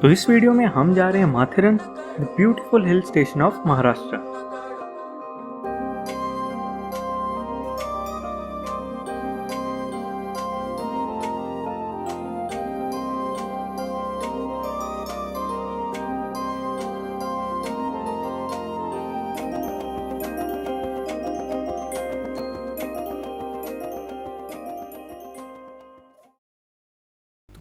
तो इस वीडियो में हम जा रहे हैं Matheran, the beautiful hill station of Maharashtra.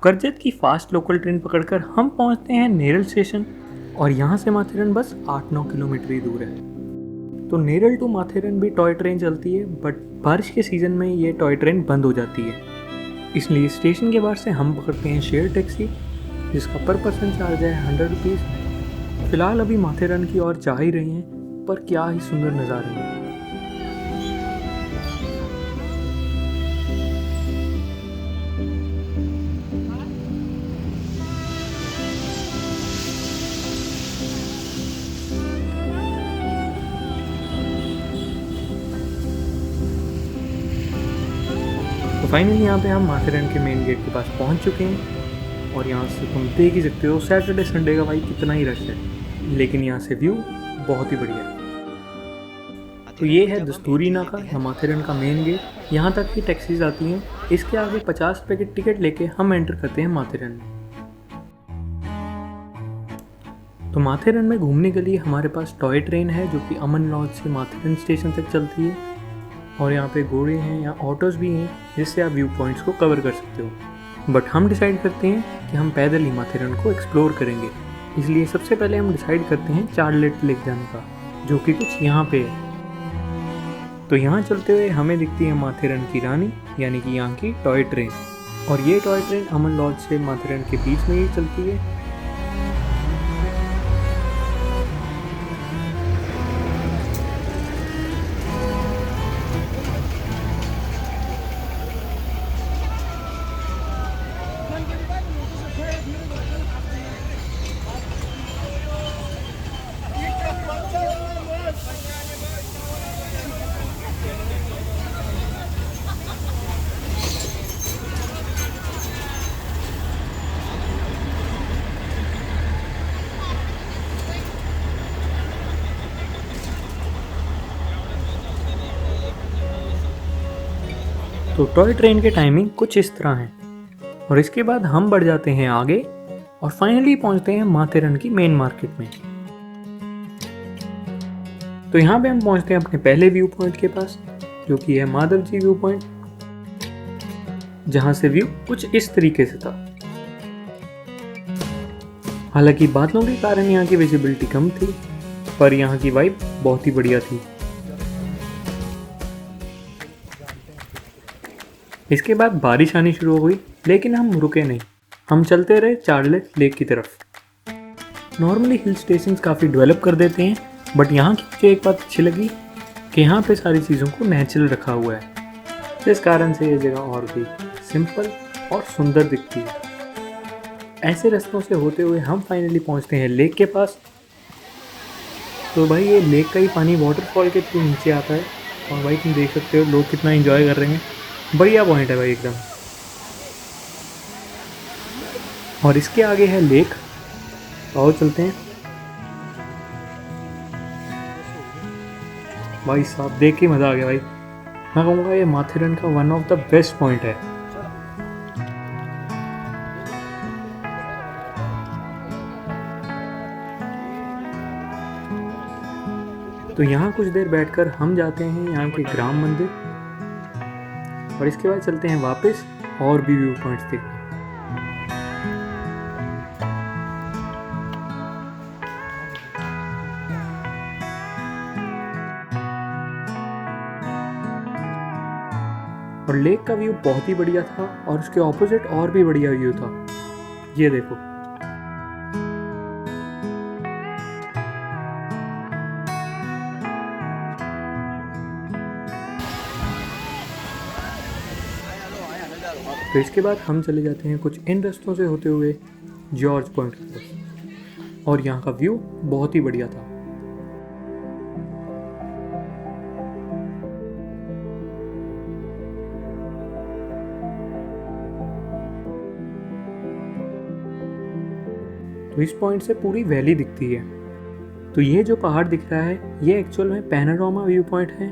Karjat की फास्ट लोकल ट्रेन पकड़कर हम पहुंचते हैं नेरल स्टेशन और यहाँ से माथेरन बस 8-9 किलोमीटर ही दूर है। तो नेरल टू माथेरन भी टॉय ट्रेन चलती है, बट बारिश के सीज़न में ये टॉय ट्रेन बंद हो जाती है, इसलिए स्टेशन के बाहर से हम पकड़ते हैं शेयर टैक्सी, जिसका पर पर्सन चार्ज है 100 रुपीज़। फिलहाल अभी माथेरन की ओर जा ही रहे हैं, पर क्या ही सुंदर नज़ारे हैं। तो फाइनली यहाँ पे हम माथेरन के मेन गेट के पास पहुँच चुके हैं और यहाँ से तुम देख ही सकते हो सैटरडे संडे का भाई कितना ही रश है, लेकिन यहाँ से व्यू बहुत ही बढ़िया है। तो ये है दस्तूरी नाका या माथेरन का मेन गेट। यहाँ तक की टैक्सीज आती हैं। इसके आगे 50 रुपये की टिकट लेके हम एंटर करते हैं माथेरन में। तो माथेरन में घूमने के लिए हमारे पास टॉय ट्रेन है जो कि अमन लॉज से माथेरन स्टेशन तक चलती है, और यहाँ पे घोड़े हैं, यहाँ ऑटोज़ भी हैं जिससे आप व्यू पॉइंट्स को कवर कर सकते हो। बट हम डिसाइड करते हैं कि हम पैदल ही माथेरन को एक्सप्लोर करेंगे, इसलिए सबसे पहले हम डिसाइड करते हैं चार्लेट लेक जाने का, जो कि कुछ यहाँ पे है। तो यहाँ चलते हुए हमें दिखती है माथेरन की रानी, यानी कि यहाँ की टॉय ट्रेन, और ये टॉय ट्रेन अमन लॉज से माथेरन के बीच में ही चलती है। तो टॉय ट्रेन के टाइमिंग कुछ इस तरह है, और इसके बाद हम बढ़ जाते हैं आगे और फाइनली पहुंचते हैं माथेरन की मेन मार्केट में। तो यहाँ पे हम पहुंचते हैं अपने पहले व्यू पॉइंट के पास, जो कि है माधव जी व्यू पॉइंट, जहां से व्यू कुछ इस तरीके से था। हालांकि बादलों के कारण यहाँ की विजिबिलिटी कम थी, पर यहाँ की वाइब बहुत ही बढ़िया थी। इसके बाद बारिश आनी शुरू हो गई, लेकिन हम रुके नहीं, हम चलते रहे चार्लेट लेक की तरफ। नॉर्मली हिल स्टेशंस काफ़ी डेवलप कर देते हैं, बट यहाँ की मुझे एक बात अच्छी लगी कि यहाँ पे सारी चीज़ों को नेचुरल रखा हुआ है, जिस कारण से ये जगह और भी सिंपल और सुंदर दिखती है। ऐसे रास्तों से होते हुए हम फाइनली पहुँचते हैं लेक के पास। तो भाई ये लेक का ही पानी वाटरफॉल के थ्रू नीचे आता है, और भाई तुम देख सकते हो लोग कितना एंजॉय कर रहे हैं। बढ़िया पॉइंट है भाई एकदम। और इसके आगे है लेक, आओ चलते हैं। भाई साहब देख के मज़ा आ गया भाई। मैं कहूँगा ये माथेरन का one of the best point है। तो यहाँ कुछ देर बैठकर हम जाते हैं यहाँ के ग्राम मंदिर, और इसके बाद चलते हैं वापस और भी व्यू पॉइंट्स देखने। और लेक का व्यू बहुत ही बढ़िया था, और उसके ऑपोजिट और भी बढ़िया व्यू था, ये देखो। तो इसके बाद हम चले जाते हैं कुछ इन रास्तों से होते हुए जॉर्ज पॉइंट की तरफ, और यहाँ का व्यू बहुत ही बढ़िया था। तो इस पॉइंट से पूरी वैली दिखती है। तो ये जो पहाड़ दिख रहा है ये एक्चुअल में पैनोरामा व्यू पॉइंट है,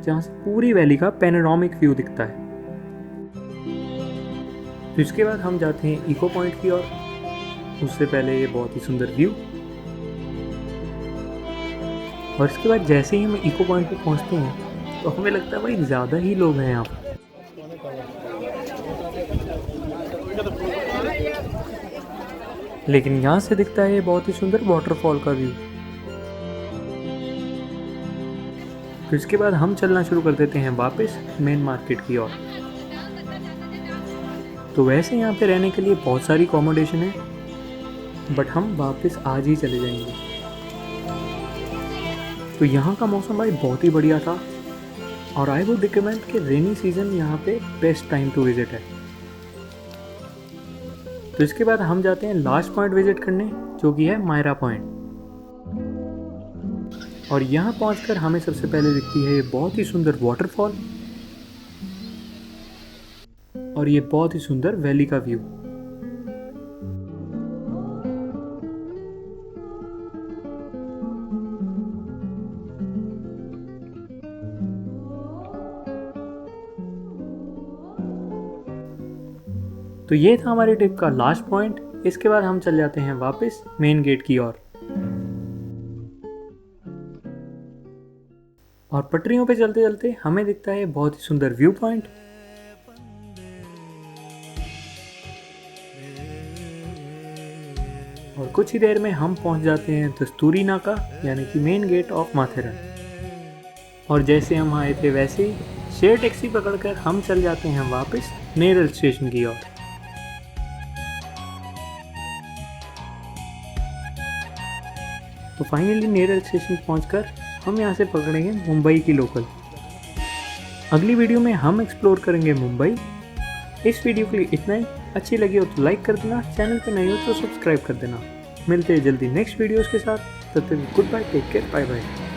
जहाँ से पूरी वैली का पैनोरामिक व्यू दिखता है। तो इसके बाद हम जाते हैं इको पॉइंट की ओर। उससे पहले ये बहुत ही सुंदर व्यू, और इसके बाद जैसे ही हम इको पॉइंट पे पहुंचते हैं तो हमें लगता है भाई ज़्यादा ही लोग हैं यहाँ पर। लेकिन यहाँ से दिखता है ये बहुत ही सुंदर वाटरफॉल का व्यू। तो इसके बाद हम चलना शुरू कर देते हैं वापस मेन मार्केट की ओर। तो वैसे यहाँ पे रहने के लिए बहुत सारी अकोमोडेशन है, बट हम वापस आज ही चले जाएंगे। तो यहाँ का मौसम भाई बहुत ही बढ़िया था, और आई वुड रिकमेंड कि रेनी सीजन यहाँ पे बेस्ट टाइम टू विजिट है। तो इसके बाद हम जाते हैं लास्ट पॉइंट विजिट करने, जो कि है मायरा पॉइंट। और यहाँ पहुंचकर हमें सबसे पहले दिखती है ये बहुत ही सुंदर वाटरफॉल और ये बहुत ही सुंदर वैली का व्यू। तो ये था हमारे ट्रिप का लास्ट पॉइंट। इसके बाद हम चल जाते हैं वापस मेन गेट की ओर। और पटरियों पे चलते चलते हमें दिखता है बहुत ही सुंदर व्यू पॉइंट। और कुछ ही देर में हम पहुंच जाते हैं दस्तूरी नाका, यानी कि मेन गेट ऑफ माथेरन। और जैसे हम आए थे वैसे ही शेयर टैक्सी पकड़कर हम चल जाते हैं वापस नेरल स्टेशन की ओर। तो फाइनली नेरल स्टेशन पहुंचकर हम यहाँ से पकड़ेंगे मुंबई की लोकल। अगली वीडियो में हम एक्सप्लोर करेंगे मुंबई। इस वीडियो के लिए इतना ही। अच्छी लगी हो तो लाइक कर देना, चैनल पे नए हो तो सब्सक्राइब कर देना। मिलते हैं जल्दी नेक्स्ट वीडियोस के साथ। तब तक good bye, take care, bye bye.